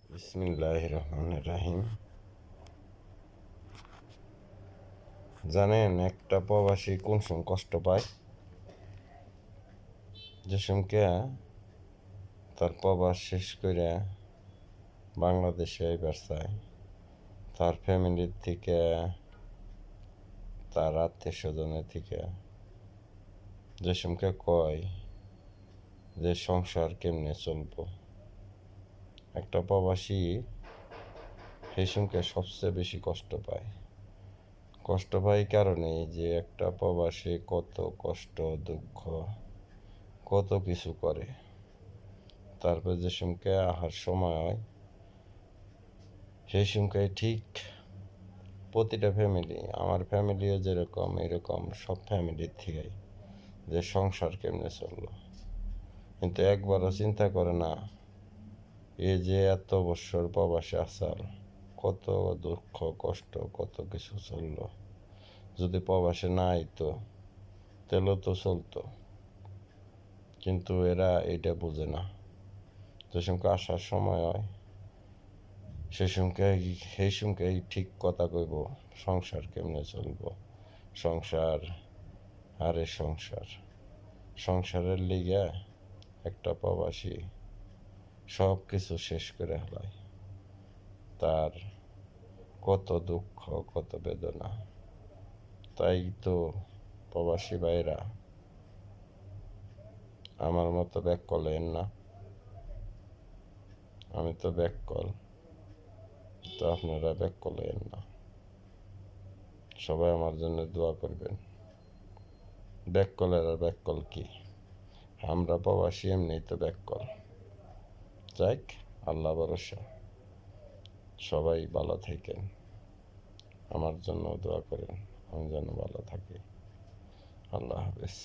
বিসমিল্লাহির রহমানির রহিম। জানেন একটা প্রবাসী কোন সময় কষ্ট পায়? যে সমকে তার প্রবাস শেষ করে বাংলাদেশে আইবার চায়, তার ফ্যামিলির থেকে, তার আত্মীয় স্বজনের থেকে যে সমকে কয় যে সংসার কেমনে চলবো, একটা প্রবাসী সেই সমকে সবচেয়ে বেশি কষ্ট পায়। কষ্ট পাই কারণে যে একটা প্রবাসী কত কষ্ট দুঃখ কত কিছু করে, তারপর যে সমকে আহার সময় হয় সেই সমকে ঠিক প্রতিটা ফ্যামিলি, আমার ফ্যামিলিও যেরকম এরকম সব ফ্যামিলির থেকেই যে সংসার কেমনে চললো, কিন্তু একবারও চিন্তা করে না এই যে এত বৎসর প্রবাসে আসার কত দুঃখ কষ্ট কত কিছু চললো। যদি প্রবাসে না আইতো তেলও তো চলতো, কিন্তু এরা এইটা বোঝে না। যে সমকে আসার সময় হয় সেই সমকে ঠিক কথা কইব সংসার কেমনে চলবো, সংসার আরে সংসারের লিগে একটা প্রবাসী সব কিছু শেষ করে হেলায়। তার কত দুঃখ কত বেদনা। তাই তো প্রবাসী ভাইরা আমার মতো ব্যাক করলেন না। আমি তো ব্যাক কল, তো আপনারা ব্যাক করলেন না। সবাই আমার জন্য দোয়া করবেন। ব্যাক কলের আর ব্যাক কল কি, আমরা প্রবাসী এমনি তো ব্যাক কল। যাক, আল্লাহ ভরসা, সবাই ভালো থাকেন, আমার জন্য দোয়া করেন, আমি যেন ভালো থাকি। আল্লাহ হাফেজ।